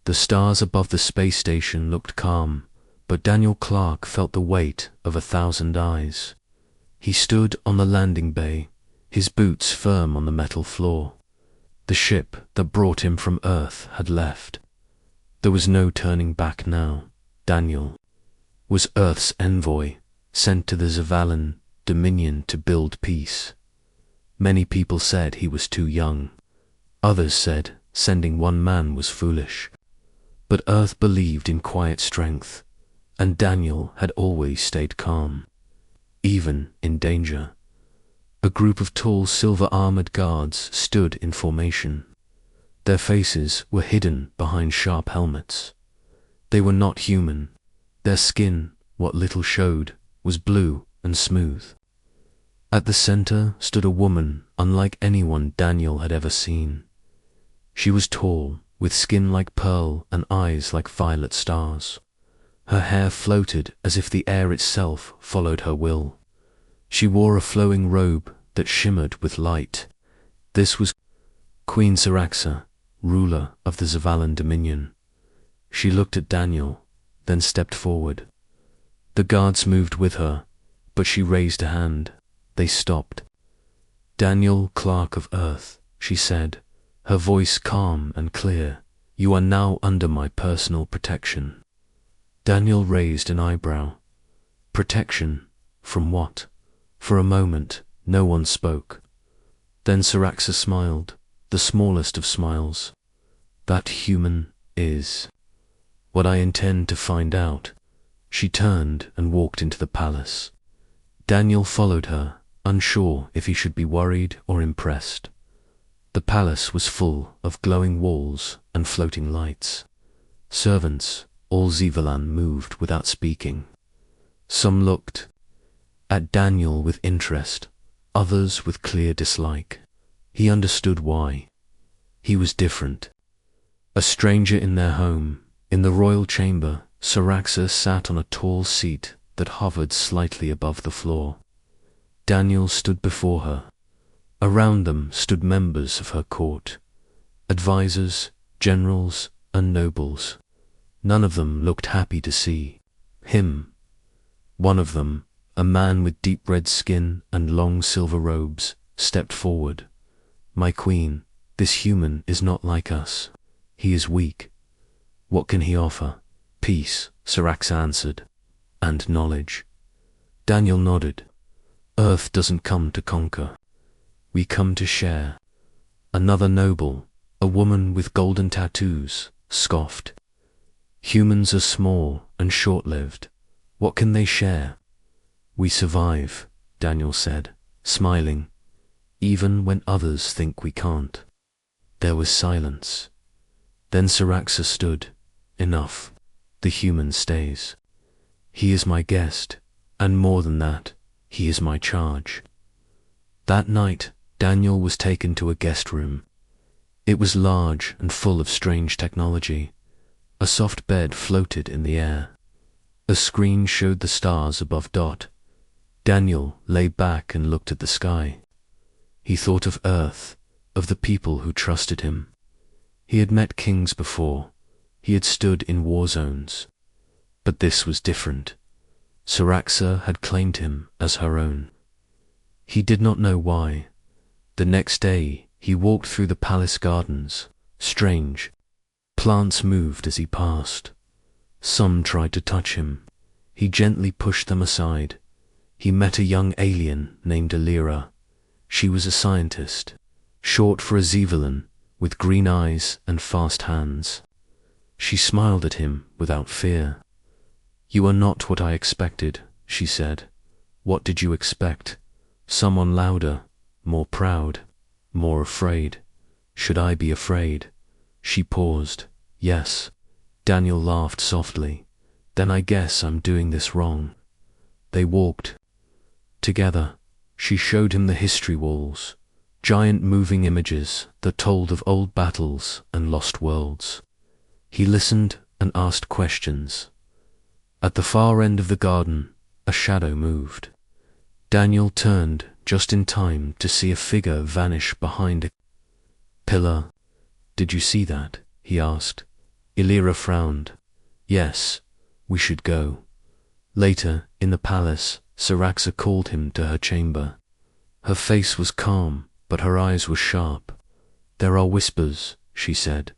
The stars above the space station looked calm, but Daniel Clark felt the weight of 1,000 eyes. He stood on the landing bay, his boots firm on the metal floor. The ship that brought him from Earth had left. There was no turning back now. Daniel was Earth's envoy, sent to the Zavalan Dominion to build peace. Many people said he was too young. Others said sending one man was foolish. But Earth believed in quiet strength, and Daniel had always stayed calm, even in danger. A group of tall silver-armored guards stood in formation. Their faces were hidden behind sharp helmets. They were not human. Their skin, what little showed, was blue and smooth. At the center stood a woman unlike anyone Daniel had ever seen. She was tall, with skin like pearl and eyes like violet stars. Her hair floated as if the air itself followed her will. She wore a flowing robe that shimmered with light. This was Queen Syraxa, ruler of the Zavalan Dominion. She looked at Daniel, then stepped forward. The guards moved with her, but she raised a hand. They stopped. "Daniel Clark of Earth," she said, her voice calm and clear, "you are now under my personal protection." Daniel raised an eyebrow. Protection? From what? For a moment, no one spoke. Then Syraxa smiled, the smallest of smiles. "That human is what I intend to find out." She turned and walked into the palace. Daniel followed her, unsure if he should be worried or impressed. The palace was full of glowing walls and floating lights. Servants, all Zavalan, moved without speaking. Some looked at Daniel with interest, others with clear dislike. He understood why. He was different. A stranger in their home. In the royal chamber, Syraxa sat on a tall seat that hovered slightly above the floor. Daniel stood before her. Around them stood members of her court, advisors, generals, and nobles. None of them looked happy to see him. One of them, a man with deep red skin and long silver robes, stepped forward. "My queen, this human is not like us. He is weak." "What can he offer?" "Peace," Syraxa answered, "and knowledge." Daniel nodded. "Earth doesn't come to conquer. We come to share." Another noble, a woman with golden tattoos, scoffed. "Humans are small and short-lived. What can they share?" "We survive," Daniel said, smiling, "even when others think we can't." There was silence. Then Syraxa stood. "Enough. The human stays. He is my guest, and more than that, he is my charge." That night, Daniel was taken to a guest room. It was large and full of strange technology. A soft bed floated in the air. A screen showed the stars above Dot. Daniel lay back and looked at the sky. He thought of Earth, of the people who trusted him. He had met kings before. He had stood in war zones. But this was different. Syraxa had claimed him as her own. He did not know why. The next day, he walked through the palace gardens. Strange. Plants moved as he passed. Some tried to touch him. He gently pushed them aside. He met a young alien named Alira. She was a scientist, short for a Zavalan, with green eyes and fast hands. She smiled at him without fear. "You are not what I expected," she said. "What did you expect? Someone louder, more proud, more afraid. Should I be afraid?" She paused. "Yes." Daniel laughed softly. "Then I guess I'm doing this wrong." They walked together. She showed him the history walls, giant moving images that told of old battles and lost worlds. He listened and asked questions. At the far end of the garden, a shadow moved. Daniel turned just in time to see a figure vanish behind a pillar. "Did you see that?" he asked. Illyra frowned. Yes, we should go. Later, in the palace, Syraxa called him to her chamber. Her face was calm, but her eyes were sharp. There are whispers, she said.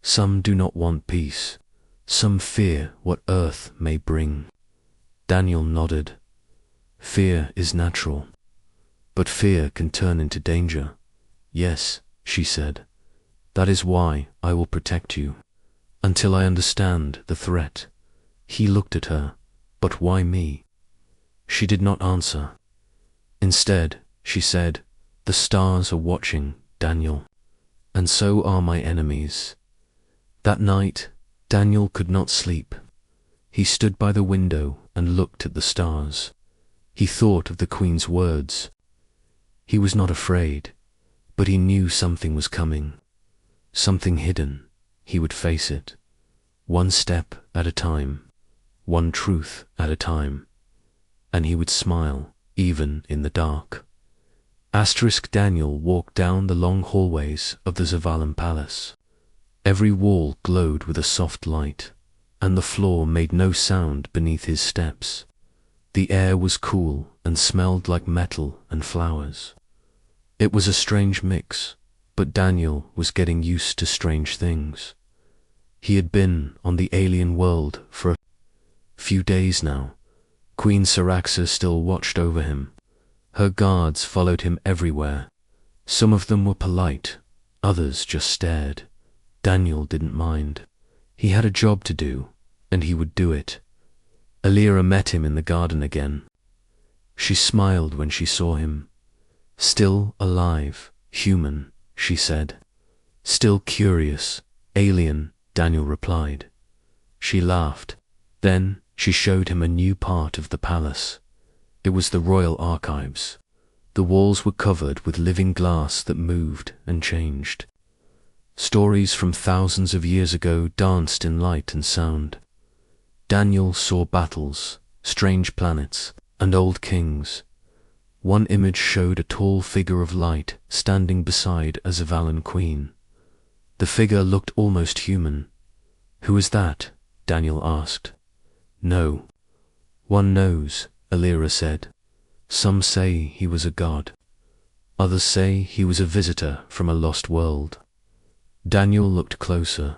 Some do not want peace. Some fear what earth may bring. Daniel nodded. Fear is natural. But fear can turn into danger. Yes, she said. That is why I will protect you. Until I understand the threat. He looked at her. But why me? She did not answer. Instead, she said, the stars are watching, Daniel. And so are my enemies. That night, Daniel could not sleep. He stood by the window and looked at the stars. He thought of the Queen's words. He was not afraid, but he knew something was coming. Something hidden. He would face it. One step at a time. One truth at a time. And he would smile, even in the dark. Daniel walked down the long hallways of the Zavalan Palace. Every wall glowed with a soft light, and the floor made no sound beneath his steps. The air was cool and smelled like metal and flowers. It was a strange mix, but Daniel was getting used to strange things. He had been on the alien world for a few days now. Queen Syraxa still watched over him. Her guards followed him everywhere. Some of them were polite, others just stared. Daniel didn't mind. He had a job to do, and he would do it. Illyra met him in the garden again. She smiled when she saw him. Still alive, human, she said. Still curious, alien, Daniel replied. She laughed. Then she showed him a new part of the palace. It was the royal archives. The walls were covered with living glass that moved and changed. Stories from thousands of years ago danced in light and sound. Daniel saw battles, strange planets, and old kings. One image showed a tall figure of light standing beside a Zavalan queen. The figure looked almost human. Who is that? Daniel asked. No. One knows, Illyra said. Some say he was a god. Others say he was a visitor from a lost world. Daniel looked closer.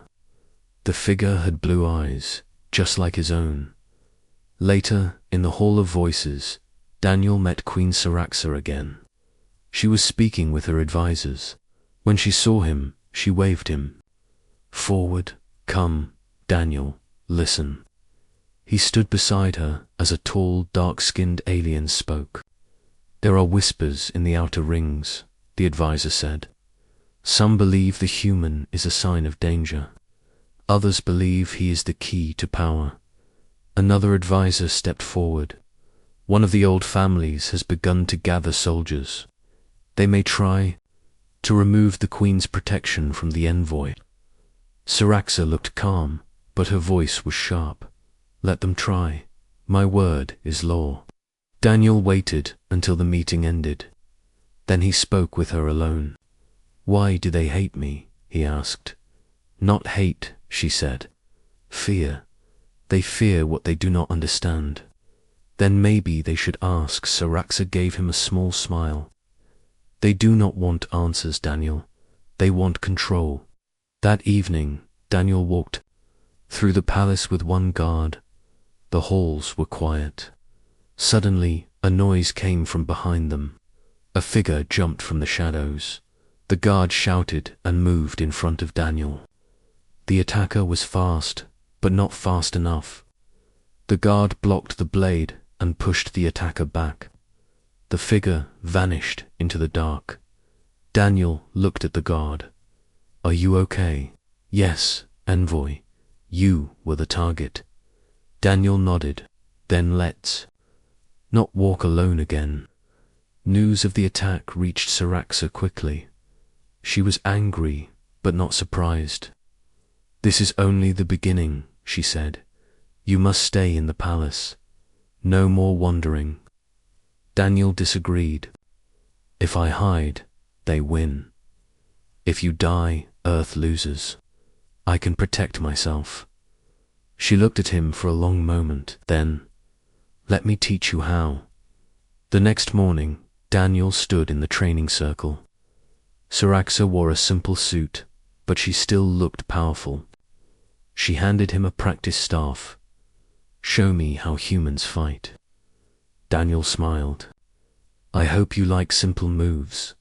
The figure had blue eyes, just like his own. Later, in the Hall of Voices, Daniel met Queen Syraxa again. She was speaking with her advisors. When she saw him, she waved him. Forward, come, Daniel, listen. He stood beside her as a tall, dark-skinned alien spoke. There are whispers in the outer rings, the advisor said. Some believe the human is a sign of danger. Others believe he is the key to power. Another advisor stepped forward. One of the old families has begun to gather soldiers. They may try to remove the Queen's protection from the Envoy. Syraxa looked calm, but her voice was sharp. Let them try. My word is law. Daniel waited until the meeting ended. Then he spoke with her alone. Why do they hate me? He asked. Not hate, she said. Fear. They fear what they do not understand. Then maybe they should ask. Syraxa gave him a small smile. They do not want answers, Daniel. They want control. That evening, Daniel walked through the palace with one guard. The halls were quiet. Suddenly, a noise came from behind them. A figure jumped from the shadows. The guard shouted and moved in front of Daniel. The attacker was fast, but not fast enough. The guard blocked the blade and pushed the attacker back. The figure vanished into the dark. Daniel looked at the guard. Are you okay? Yes, Envoy. You were the target. Daniel nodded. Then let's not walk alone again. News of the attack reached Syraxa quickly. She was angry, but not surprised. This is only the beginning, she said. You must stay in the palace. No more wandering. Daniel disagreed. If I hide, they win. If you die, Earth loses. I can protect myself. She looked at him for a long moment. Then, let me teach you how. The next morning, Daniel stood in the training circle. Saraxa wore a simple suit, but she still looked powerful. She handed him a practice staff. Show me how humans fight. Daniel smiled. I hope you like simple moves.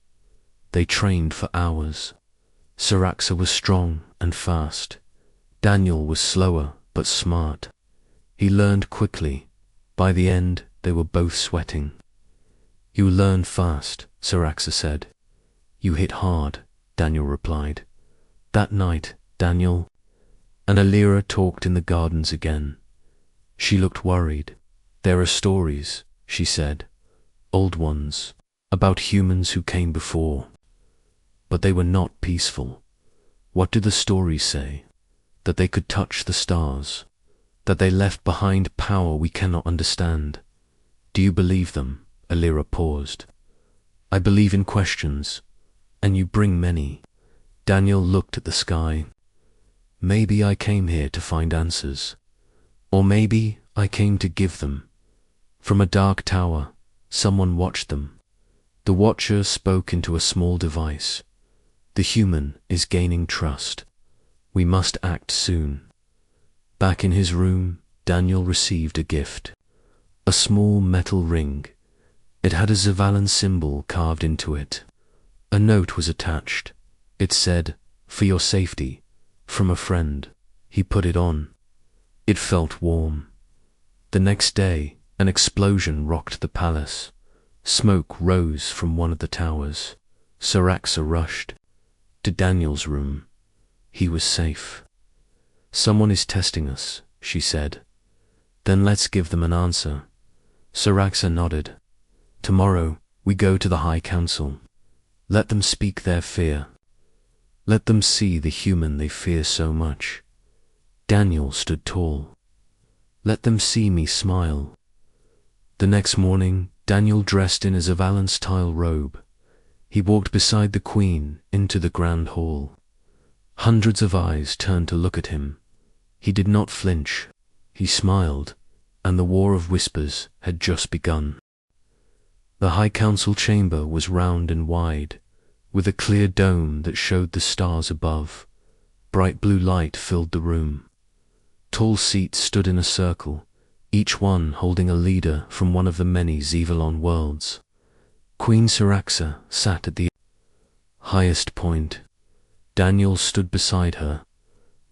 They trained for hours. Saraxa was strong and fast. Daniel was slower but smart. He learned quickly. By the end, they were both sweating. You learn fast, Saraxa said. You hit hard, Daniel replied. That night, Daniel and Alira talked in the gardens again. She looked worried. There are stories, she said, old ones, about humans who came before. But they were not peaceful. What do the stories say? That they could touch the stars, that they left behind power we cannot understand. Do you believe them? Alira paused. I believe in questions, and you bring many. Daniel looked at the sky. Maybe I came here to find answers. Or maybe I came to give them. From a dark tower, someone watched them. The watcher spoke into a small device. The human is gaining trust. We must act soon. Back in his room, Daniel received a gift. A small metal ring. It had a Zavalan symbol carved into it. A note was attached. It said, "For your safety, from a friend." He put it on. It felt warm. The next day, an explosion rocked the palace. Smoke rose from one of the towers. Saraxa rushed to Daniel's room. He was safe. Someone is testing us, she said. Then let's give them an answer. Saraxa nodded. Tomorrow, we go to the High Council. Let them speak their fear. Let them see the human they fear so much. Daniel stood tall. Let them see me smile. The next morning, Daniel dressed in a Zavalan-style robe. He walked beside the queen into the grand hall. Hundreds of eyes turned to look at him. He did not flinch. He smiled, and the war of whispers had just begun. The High Council chamber was round and wide, with a clear dome that showed the stars above. Bright blue light filled the room. Tall seats stood in a circle, each one holding a leader from one of the many Zevalon worlds. Queen Saraxa sat at the highest point. Daniel stood beside her.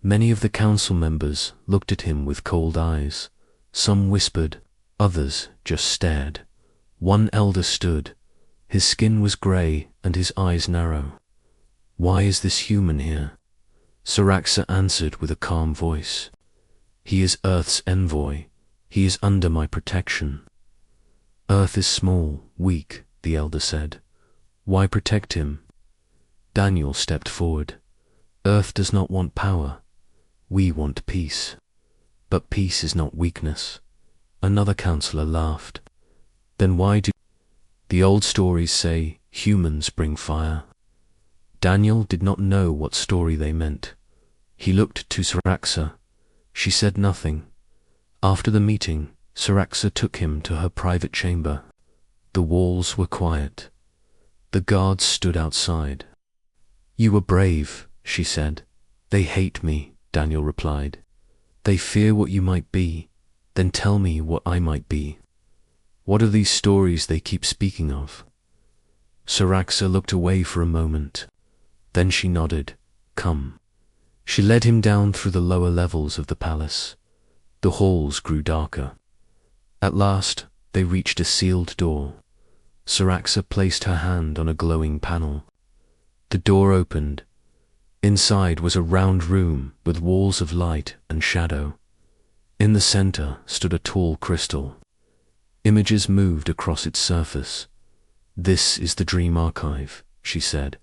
Many of the council members looked at him with cold eyes. Some whispered, others just stared. One elder stood. His skin was grey and his eyes narrow. Why is this human here? Saraxa answered with a calm voice. He is Earth's envoy. He is under my protection. Earth is small, weak, the elder said. Why protect him? Daniel stepped forward. Earth does not want power. We want peace. But peace is not weakness. Another counselor laughed. Then why do the old stories say humans bring fire? Daniel did not know what story they meant. He looked to Saraxa. She said nothing. After the meeting, Saraxa took him to her private chamber. The walls were quiet. The guards stood outside. You were brave, she said. They hate me, Daniel replied. They fear what you might be. Then tell me what I might be. What are these stories they keep speaking of? Saraxa looked away for a moment. Then she nodded. Come. She led him down through the lower levels of the palace. The halls grew darker. At last, they reached a sealed door. Saraxa placed her hand on a glowing panel. The door opened. Inside was a round room with walls of light and shadow. In the center stood a tall crystal. Images moved across its surface. This is the Dream Archive, she said.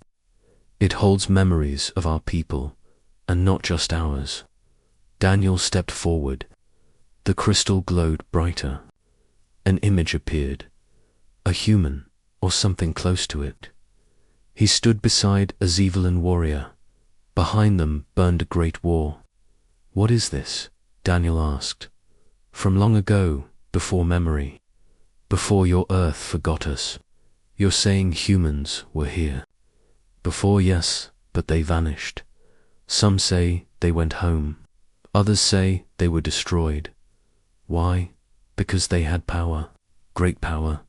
It holds memories of our people, and not just ours. Daniel stepped forward. The crystal glowed brighter. An image appeared. A human, or something close to it. He stood beside a Zevalan warrior. Behind them burned a great war. What is this? Daniel asked. From long ago, before memory, before your earth forgot us, you're saying humans were here. Before, yes, but they vanished. Some say they went home. Others say they were destroyed. Why? Because they had power. Great power.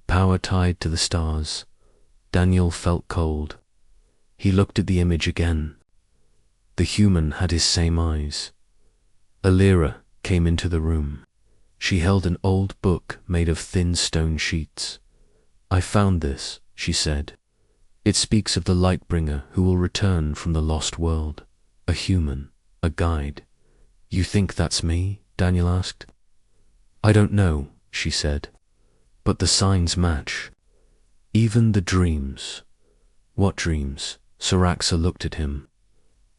Power tied to the stars. Daniel felt cold. He looked at the image again. The human had his same eyes. Alira came into the room. She held an old book made of thin stone sheets. I found this, she said. It speaks of the Lightbringer who will return from the lost world. A human, a guide. You think that's me? Daniel asked. I don't know, she said. But the signs match. Even the dreams. What dreams? Saraxa looked at him.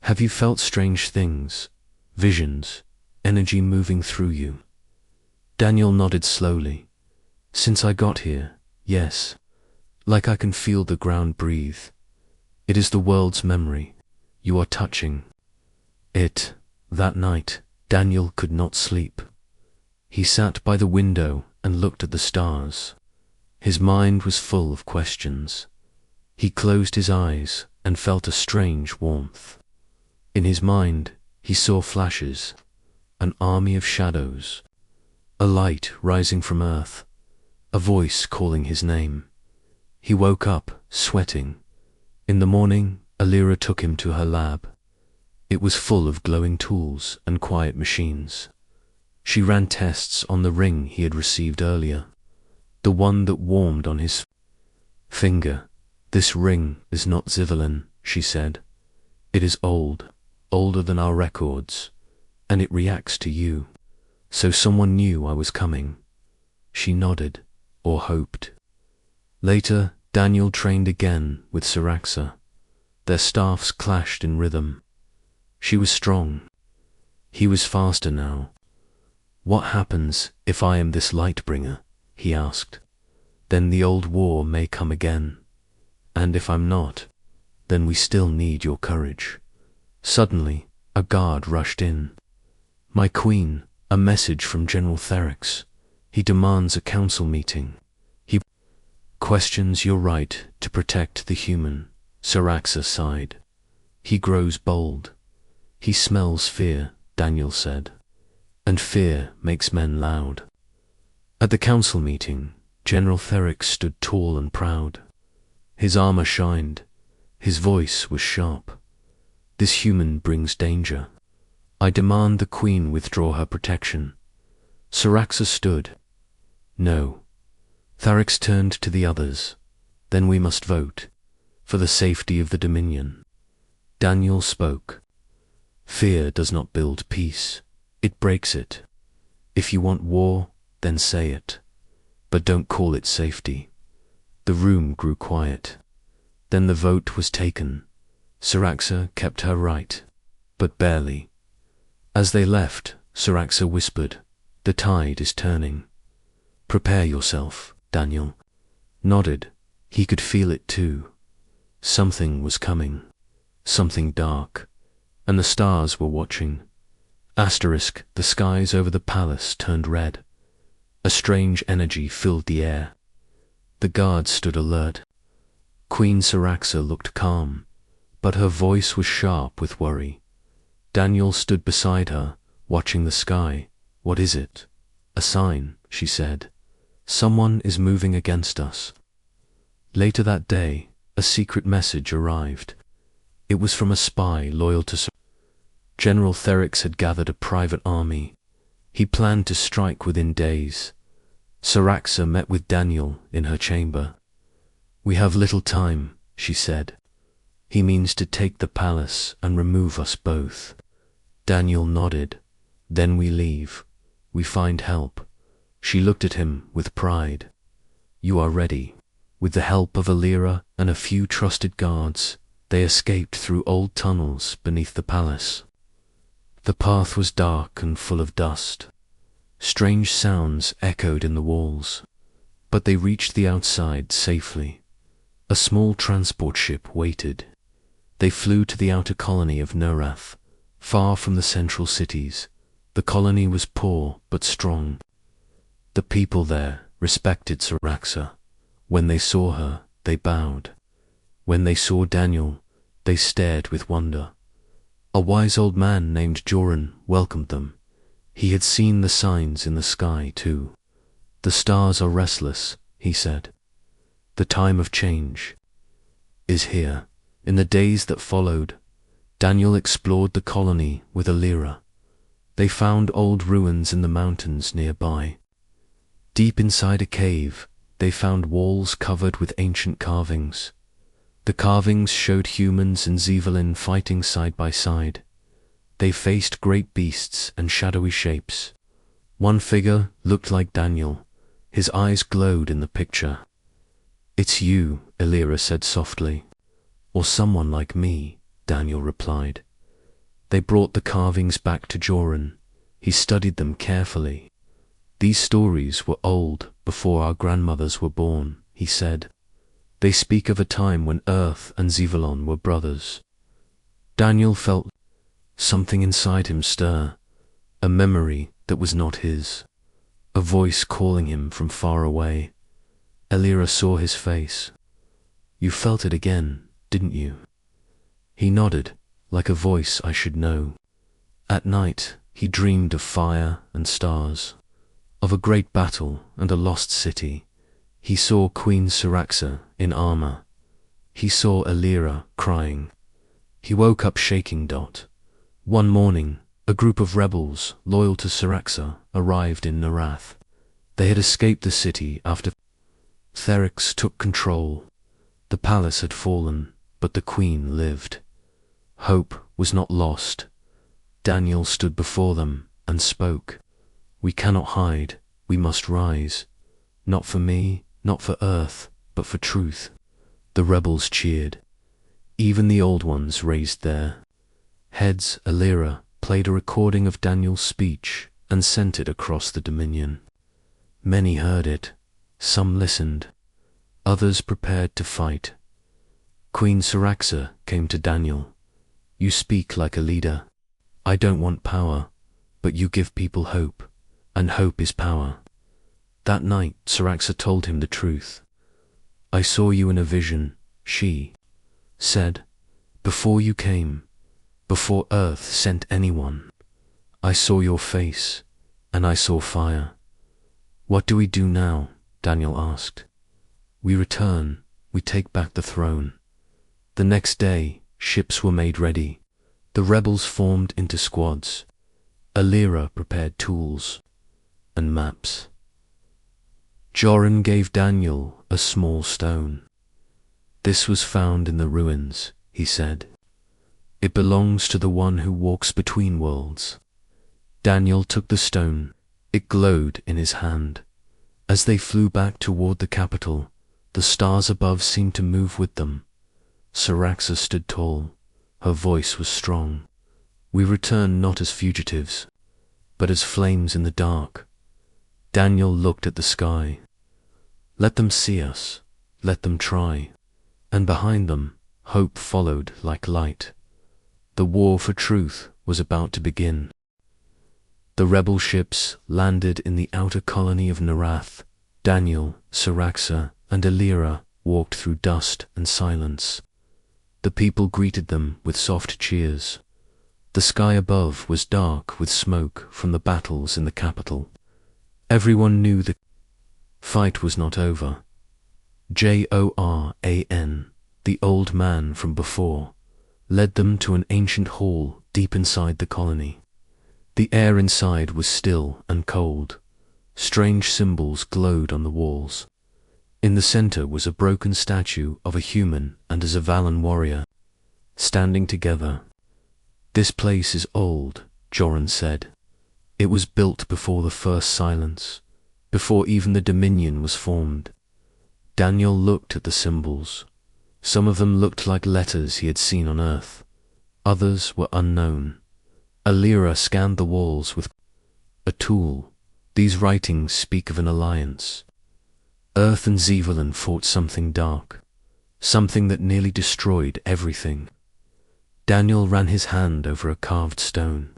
Have you felt strange things? Visions? Energy moving through you? Daniel nodded slowly. Since I got here, yes. Like I can feel the ground breathe. It is the world's memory. You are touching it. That night, Daniel could not sleep. He sat by the window and looked at the stars. His mind was full of questions. He closed his eyes and felt a strange warmth. In his mind, he saw flashes, an army of shadows, a light rising from earth, a voice calling his name. He woke up, sweating. In the morning, Alira took him to her lab. It was full of glowing tools and quiet machines. She ran tests on the ring he had received earlier, the one that warmed on his finger. This ring is not Zivelin, she said. It is old, older than our records, and it reacts to you. So someone knew I was coming. She nodded, or hoped. Later, Daniel trained again with Saraxa. Their staffs clashed in rhythm. She was strong. He was faster now. What happens if I am this Lightbringer? He asked. Then the old war may come again. And if I'm not, then we still need your courage. Suddenly, a guard rushed in. My queen, a message from General Therix. He demands a council meeting. He questions your right to protect the human. Saraxa sighed. He grows bold. He smells fear, Daniel said. And fear makes men loud. At the council meeting, General Therix stood tall and proud. His armor shined. His voice was sharp. This human brings danger. I demand the queen withdraw her protection. Saraxa stood. No. Therix turned to the others. Then we must vote. For the safety of the Dominion. Daniel spoke. Fear does not build peace. It breaks it. If you want war, then say it. But don't call it safety. The room grew quiet. Then the vote was taken. Saraxa kept her right, but barely. As they left, Saraxa whispered, the tide is turning. Prepare yourself, Daniel. Nodded. He could feel it too. Something was coming. Something dark. And the stars were watching. Asterisk, the skies over the palace turned red. A strange energy filled the air. The guards stood alert. Queen Saraxa looked calm, but her voice was sharp with worry. Daniel stood beside her, watching the sky. What is it? A sign, she said. Someone is moving against us. Later that day, a secret message arrived. It was from a spy loyal to Saraxa. General Therix had gathered a private army. He planned to strike within days. Saraxa met with Daniel in her chamber. We have little time, she said. He means to take the palace and remove us both. Daniel nodded. Then we leave. We find help. She looked at him with pride. You are ready. With the help of Alira and a few trusted guards, they escaped through old tunnels beneath the palace. The path was dark and full of dust. Strange sounds echoed in the walls, but they reached the outside safely. A small transport ship waited. They flew to the outer colony of Norath, far from the central cities. The colony was poor but strong. The people there respected Saraxa. When they saw her, they bowed. When they saw Daniel, they stared with wonder. A wise old man named Joran welcomed them. He had seen the signs in the sky too. "The stars are restless," he said. "The time of change is here." In the days that followed, Daniel explored the colony with Alira. They found old ruins in the mountains nearby. Deep inside a cave, they found walls covered with ancient carvings. The carvings showed humans and Zevalin fighting side by side. They faced great beasts and shadowy shapes. One figure looked like Daniel. His eyes glowed in the picture. "It's you," Alira said softly. "Or someone like me," Daniel replied. They brought the carvings back to Joran. He studied them carefully. "These stories were old, before our grandmothers were born," he said. "They speak of a time when Earth and Zevalon were brothers." Daniel felt something inside him stir, a memory that was not his, a voice calling him from far away. Alira saw his face. "You felt it again, didn't you?" He nodded, like a voice I should know. At night, he dreamed of fire and stars, of a great battle and a lost city. He saw Queen Saraxa in armor. He saw Alira crying. He woke up shaking. One morning, a group of rebels loyal to Saraxa arrived in Norath. They had escaped the city after Therix took control. The palace had fallen, but the queen lived. Hope was not lost. Daniel stood before them and spoke. "We cannot hide. We must rise. Not for me, not for Earth, but for truth." The rebels cheered. Even the old ones raised their heads. Alira played a recording of Daniel's speech and sent it across the Dominion. Many heard it. Some listened. Others prepared to fight. Queen Saraxa came to Daniel. "You speak like a leader. I don't want power, but you give people hope, and hope is power." That night, Saraxa told him the truth. "I saw you in a vision," she said. "Before you came, before Earth sent anyone, I saw your face, and I saw fire." "What do we do now?" Daniel asked. "We return, we take back the throne." The next day, ships were made ready. The rebels formed into squads. Alira prepared tools and maps. Joran gave Daniel a small stone. "This was found in the ruins," he said. "It belongs to the one who walks between worlds." Daniel took the stone. It glowed in his hand. As they flew back toward the capital, the stars above seemed to move with them. Saraxa stood tall. Her voice was strong. "We return not as fugitives, but as flames in the dark." Daniel looked at the sky. "Let them see us. Let them try." And behind them, hope followed like light. The war for truth was about to begin. The rebel ships landed in the outer colony of Norath. Daniel, Saraxa, and Alira walked through dust and silence. The people greeted them with soft cheers. The sky above was dark with smoke from the battles in the capital. Everyone knew the fight was not over. Joran, the old man from before, led them to an ancient hall deep inside the colony. The air inside was still and cold. Strange symbols glowed on the walls. In the center was a broken statue of a human and a Zevalin warrior, standing together. "This place is old," Joran said. "It was built before the first silence, before even the Dominion was formed." Daniel looked at the symbols. Some of them looked like letters he had seen on Earth. Others were unknown. Alira scanned the walls with a tool. "These writings speak of an alliance. Earth and Zevalin fought something dark, something that nearly destroyed everything. Daniel ran his hand over a carved stone.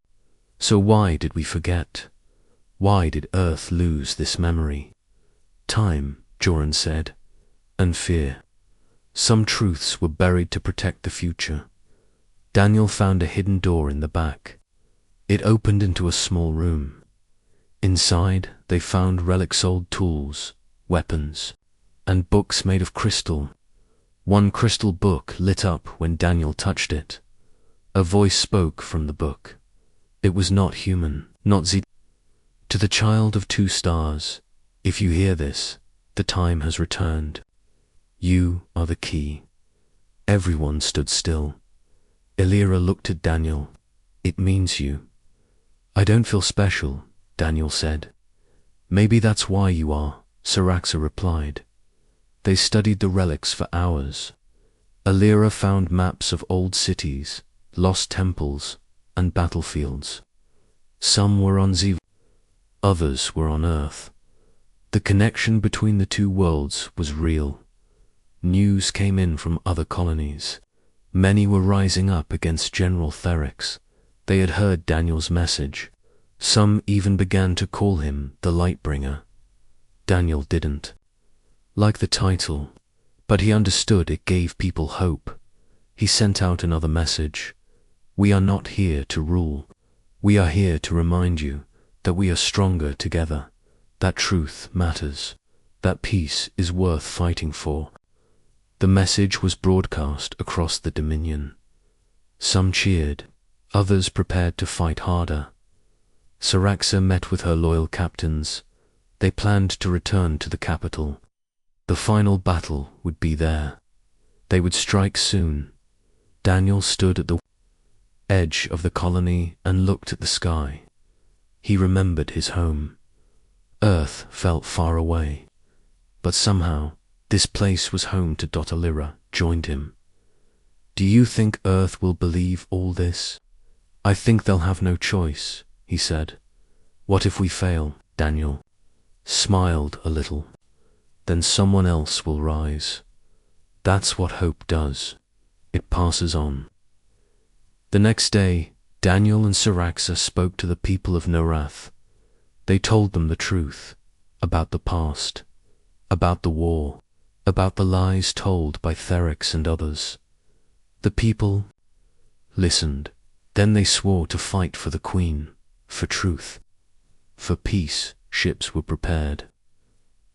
So why did we forget? Why did Earth lose this memory? Time, Joran said, and fear. Some truths were buried to protect the future. Daniel found a hidden door in the back. It opened into a small room. Inside, they found relics, old tools, weapons, and books made of crystal. One crystal book lit up when Daniel touched it. A voice spoke from the book. It was not human, not Z. To the child of 2 stars, if you hear this, the time has returned. You are the key. Everyone stood still. Illyra looked at Daniel. It means you. I don't feel special, Daniel said. Maybe that's why you are, Saraxa replied. They studied the relics for hours. Illyra found maps of old cities, lost temples, and battlefields. Some were on Z, others were on Earth. The connection between the 2 worlds was real. News came in from other colonies. Many were rising up against General Therix. They had heard Daniel's message. Some even began to call him the Lightbringer. Daniel didn't like the title, but he understood it gave people hope. He sent out another message. We are not here to rule. We are here to remind you that we are stronger together, that truth matters, that peace is worth fighting for. The message was broadcast across the Dominion. Some cheered, others prepared to fight harder. Saraxa met with her loyal captains. They planned to return to the capital. The final battle would be there. They would strike soon. Daniel stood at the edge of the colony and looked at the sky. He remembered his home. Earth felt far away, but somehow this place was home to Illyra joined him. Do you think Earth will believe all this? I think they'll have no choice, he said. What if we fail? Daniel smiled a little. Then someone else will rise. That's what hope does. It passes on. The next day, Daniel and Saraxa spoke to the people of Norath. They told them the truth about the past, about the war, about the lies told by Therix and others. The people listened. Then they swore to fight for the Queen, for truth, for peace. Ships were prepared.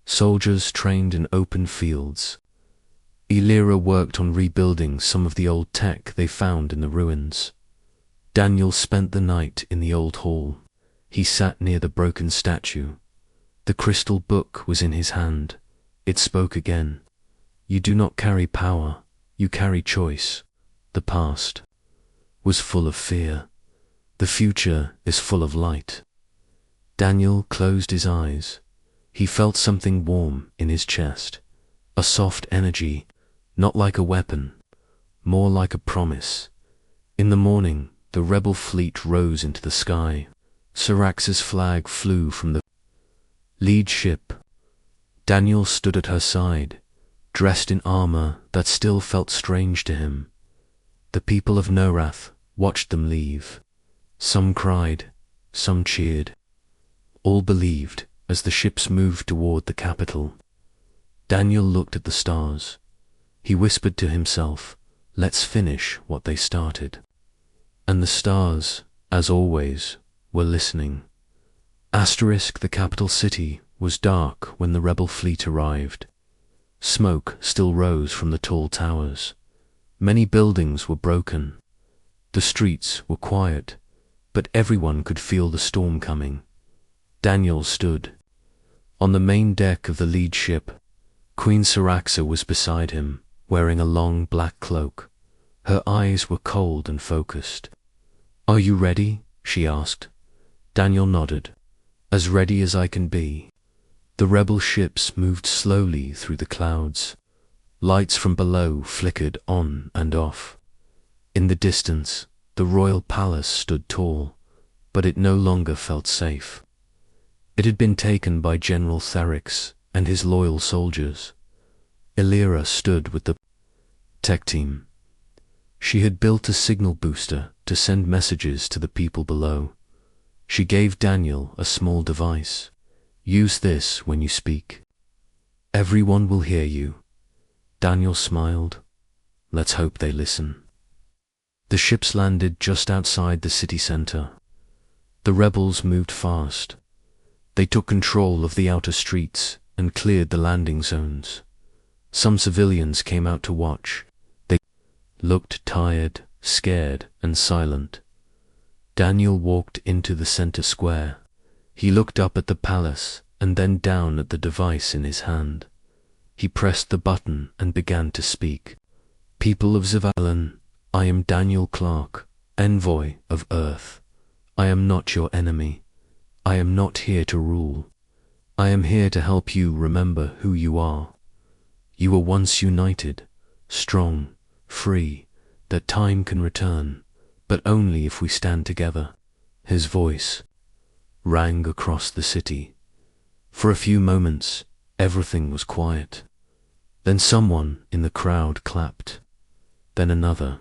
Soldiers trained in open fields. Illyra worked on rebuilding some of the old tech they found in the ruins. Daniel spent the night in the old hall. He sat near the broken statue. The crystal book was in his hand. It spoke again. You do not carry power, you carry choice. The past was full of fear. The future is full of light. Daniel closed his eyes. He felt something warm in his chest, a soft energy, not like a weapon, more like a promise. In the morning, the rebel fleet rose into the sky. Saraxa's flag flew from the lead ship. Daniel stood at her side, dressed in armor that still felt strange to him. The people of Norath watched them leave. Some cried, some cheered. All believed as the ships moved toward the capital. Daniel looked at the stars. He whispered to himself, let's finish what they started. And the stars, as always, were listening. The capital city was dark when the rebel fleet arrived. Smoke still rose from the tall towers. Many buildings were broken. The streets were quiet, but everyone could feel the storm coming. Daniel stood on the main deck of the lead ship. Queen Saraxa was beside him, wearing a long black cloak. Her eyes were cold and focused. Are you ready? She asked. Daniel nodded. As ready as I can be. The rebel ships moved slowly through the clouds. Lights from below flickered on and off. In the distance, the royal palace stood tall, but it no longer felt safe. It had been taken by General Therix and his loyal soldiers. Illyra stood with the tech team. She had built a signal booster to send messages to the people below. She gave Daniel a small device. Use this when you speak. Everyone will hear you. Daniel smiled. Let's hope they listen. The ships landed just outside the city center. The rebels moved fast. They took control of the outer streets and cleared the landing zones. Some civilians came out to watch. They looked tired, scared, and silent. Daniel walked into the center square. He looked up at the palace and then down at the device in his hand. He pressed the button and began to speak. People of Zivalan, I am Daniel Clark, Envoy of Earth. I am not your enemy. I am not here to rule. I am here to help you remember who you are. You were once united, strong, free, that time can return, but only if we stand together. His voice rang across the city. For a few moments, everything was quiet. Then someone in the crowd clapped. Then another.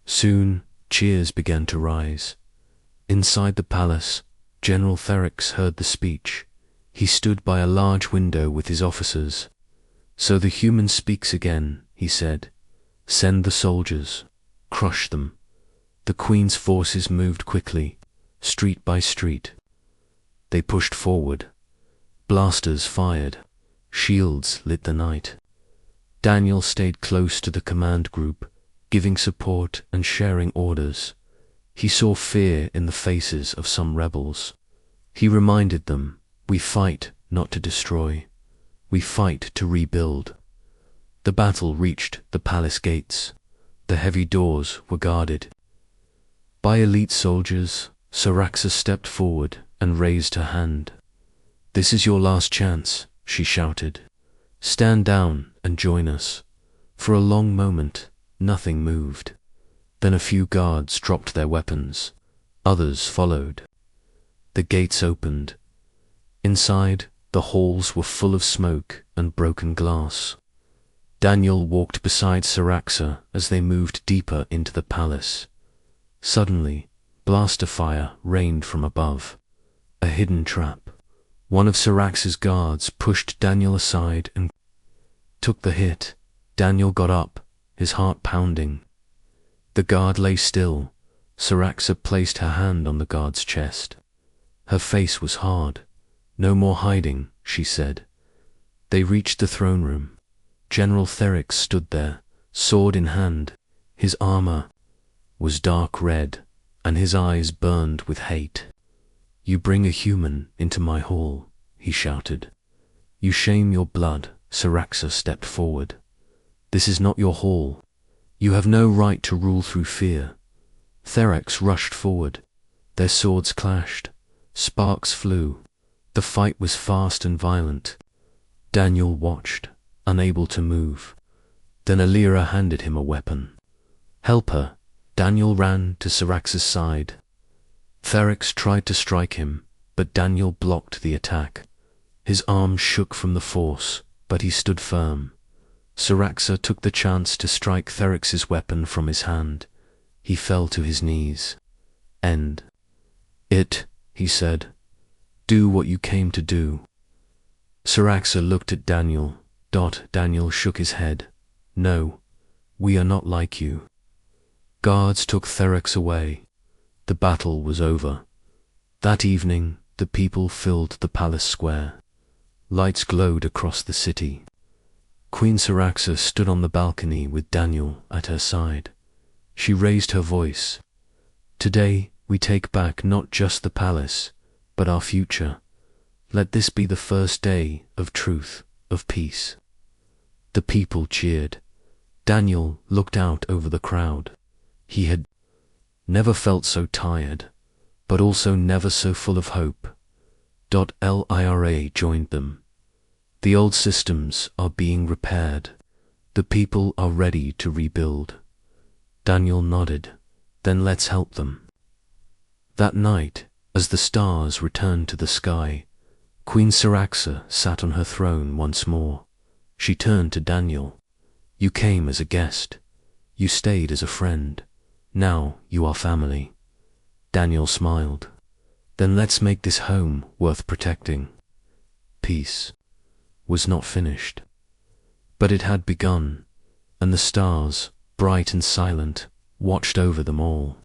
Soon, cheers began to rise. Inside the palace, General Therix heard the speech. He stood by a large window with his officers. So the human speaks again, he said. Send the soldiers. Crush them. The Queen's forces moved quickly, street by street. They pushed forward. Blasters fired. Shields lit the night. Daniel stayed close to the command group, giving support and sharing orders. He saw fear in the faces of some rebels. He reminded them, we fight not to destroy. We fight to rebuild. The battle reached the palace gates. The heavy doors were guarded. By elite soldiers, Syraxa stepped forward and raised her hand. This is your last chance, she shouted. Stand down and join us. For a long moment, nothing moved. Then a few guards dropped their weapons. Others followed. The gates opened. Inside, the halls were full of smoke and broken glass. Daniel walked beside Syraxa as they moved deeper into the palace. Suddenly, blaster fire rained from above. A hidden trap. One of Syraxa's guards pushed Daniel aside and took the hit. Daniel got up, his heart pounding. The guard lay still. Syraxa placed her hand on the guard's chest. Her face was hard. No more hiding, she said. They reached the throne room. General Therix stood there, sword in hand. His armor was dark red, and his eyes burned with hate. You bring a human into my hall, he shouted. You shame your blood. Syraxa stepped forward. This is not your hall. You have no right to rule through fear. Therix rushed forward. Their swords clashed. Sparks flew. The fight was fast and violent. Daniel watched, unable to move. Then Alira handed him a weapon. Help her. Daniel ran to Syraxa's side. Therix tried to strike him, but Daniel blocked the attack. His arms shook from the force, but he stood firm. Syraxa took the chance to strike Therix's weapon from his hand. He fell to his knees. End it, he said. Do what you came to do. Syraxa looked at Daniel. Daniel shook his head. No, we are not like you. Guards took Therix away. The battle was over. That evening, the people filled the palace square. Lights glowed across the city. Queen Syraxa stood on the balcony with Daniel at her side. She raised her voice. Today, we take back not just the palace, but our future. Let this be the first day of truth, of peace. The people cheered. Daniel looked out over the crowd. He had never felt so tired, but also never so full of hope. Lyra joined them. The old systems are being repaired. The people are ready to rebuild. Daniel nodded. Then let's help them. That night, as the stars returned to the sky, Queen Syraxa sat on her throne once more. She turned to Daniel. You came as a guest. You stayed as a friend. Now you are family. Daniel smiled. Then let's make this home worth protecting. Peace was not finished, but it had begun, and the stars, bright and silent, watched over them all.